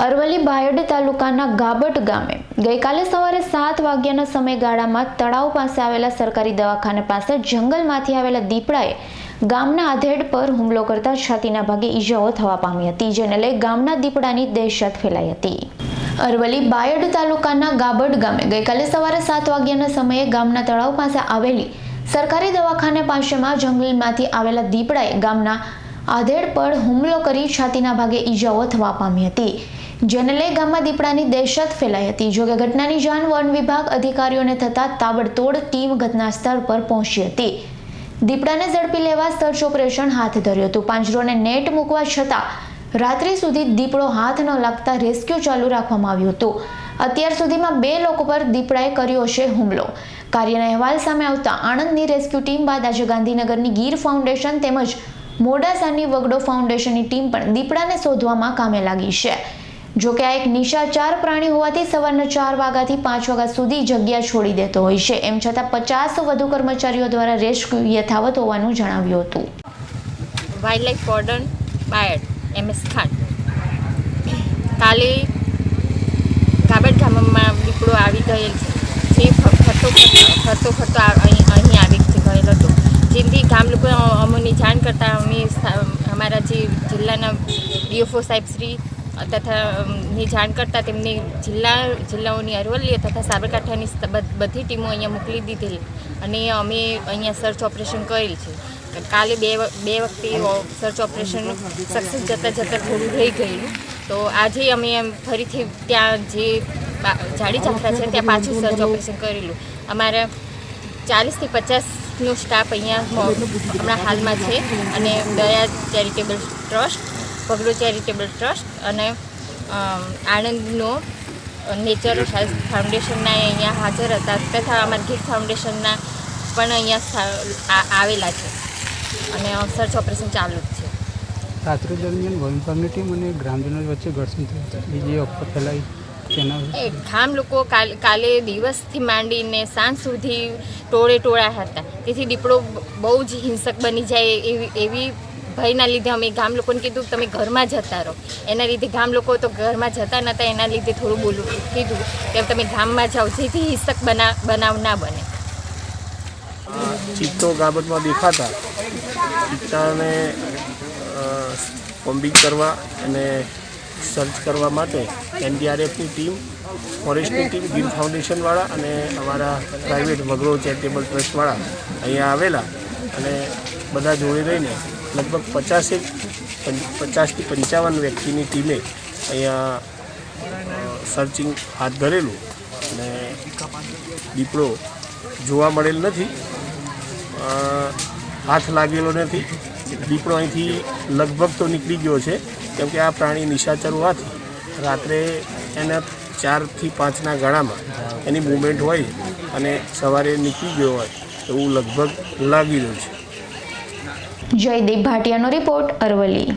અરવલ્લી બાયડ તાલુકાના ગાબટ ગામે ગઈકાલે સવારે 7 વાગ્યાના સમયગાળામાં તળાવ પાસે આવેલા સરકારી દવાખાના પાસે જંગલમાંથી આવેલા દીપડાએ ગામના આધેડ પર હુમલો કરતા છાતીના ભાગે ઈજાઓ થવા પામી હતી, જેને લઈ ગામના દીપડાની દહેશત ફેલાઈ હતી। અરવલ્લી બાયડ તાલુકાના ગાબટ ગામે ગઈકાલે સવારે 7 વાગ્યાના સમયે ગામના તળાવ પાસે આવેલી સરકારી દવાખાના પાસેમાં જંગલમાંથી આવેલા દીપડાએ ગામના આધેડ પર હુમલો કરી છાતીના ભાગે ઈજાઓ થવા પામી હતી, જેને લઈ ગામમાં દીપડાની દહેશત ફેલાઈ હતી। જોકે ઘટનાની જાણ વન વિભાગ અધિકારીઓને થતાં તાબડતોડ ટીમ ઘટના સ્થળ પર પહોંચી હતી। દીપડાને ઝડપી લેવા સર્ચ ઓપરેશન હાથ ધર્યું હતું। પાંજરોને નેટ મૂકવા છતાં રાત્રિ સુધી દીપડો હાથ ન લાગતા રેસ્ક્યુ ચાલુ રાખવામાં આવ્યું હતું। અત્યાર સુધીમાં 2 લોકો પર દીપડાએ કર્યો છે હુમલો। કાર્યના અહેવાલ સામે આવતા આણંદની રેસ્ક્યુ ટીમ બાદ આજે ગાંધીનગરની ગીર ફાઉન્ડેશન તેમજ મોડાસાની વગડો ફાઉન્ડેશનની ટીમ પણ દીપડાને શોધવામાં કામે લાગી છે। જોકે આ એક નિશાચર પ્રાણી હોવાથી સવારના 4 વાગ્યાથી 5 વાગ્યા સુધી જગ્યા છોડી દેતો હોય છે। એમ છતાં 50 વધુ કર્મચારીઓ દ્વારા રેસ્ક્યુ યથાવત હોવાનું જણાવ્યું હતું। Wildlife warden Bayad MS Khan કાલે ગાબટ ગામમાં દીપડો આવી ગયેલ છે, જે ફરતો અહીં આવી ગયેલો હતો, જેથી ગામ લોકો અમને જાણ કરતાં અમે અમારા જે જિલ્લાના DFO સાહેબશ્રી તથા ની જાણ કરતાં તેમને જિલ્લાઓની અરવલ્લી તથા સાબરકાંઠાની બધી ટીમો અહીંયા મોકલી દીધેલી અને અમે અહીંયા સર્ચ ઓપરેશન કરેલ છે। કાલે બે વખતે સર્ચ ઓપરેશન સક્સેસ જતાં થોડું રહી ગયેલું, તો આજે અમે ફરીથી ત્યાં જે જાડી ચાંખરા છે ત્યાં પાછું સર્ચ ઓપરેશન કરેલું। અમારા 40 થી 50નો સ્ટાફ અહીંયા હમણાં હાલમાં છે અને દયા ચેરિટેબલ ટ્રસ્ટ, વગડો ચેરિટેબલ ટ્રસ્ટ અને આણંદનો નેચર હેલ્થ ફાઉન્ડેશનના અહીંયા હાજર હતા તથા અમારા ગીર ફાઉન્ડેશનના પણ અહીંયા આવેલા છે અને સર્ચ ઓપરેશન ચાલુ જ છે। રાત્રિ દરમિયાન વન વિભાગની ટીમ અને ગ્રામજનો વચ્ચે ઘર્ષણ થયું હતું, બીજી અફવા ફેલાઈ તેના ગામ લોકો કાલે દિવસથી માંડીને સાંજ સુધી ટોળા હતા, તેથી દીપડો બહુ જ હિંસક બની જાય એવી ભયના લીધે અમે ગામ લોકોને કીધું તમે ઘરમાં જતા રહો। એના લીધે ગામ લોકો તો ઘરમાં જતા નહોતા, એના લીધે થોડું કીધું કે તમે ગામમાં જાઓ જેથી હિંસક બનાવ ના બને। ચિત્તો ગાબટમાં દેખાતા ચિત્તાને કોમ્બિંગ કરવા અને સર્ચ કરવા માટે NDRFની ટીમ, ફોરેસ્ટની ટીમ, ગીર ફાઉન્ડેશનવાળા અને અમારા પ્રાઇવેટ વગડો ચેરિટેબલ ટ્રસ્ટવાળા અહીંયા આવેલા અને બધા જોડે રહીને લગભગ 50થી 55 વ્યક્તિની ટીમે અહીંયા સર્ચિંગ હાથ ધરેલું અને દીપડો જોવા મળેલ નથી, હાથ લાગેલો નથી। દીપડો અહીંથી લગભગ તો નીકળી ગયો છે, કેમ કે આ પ્રાણી નિશાચર હોવાથી રાત્રે એના 4 થી 5ના ગાળામાં એની મૂવમેન્ટ હોય અને સવારે નીકળી ગયો હોય એવું લગભગ લાગી રહ્યું છે। જયદીપ ભાટિયાનો રિપોર્ટ, અરવલ્લી।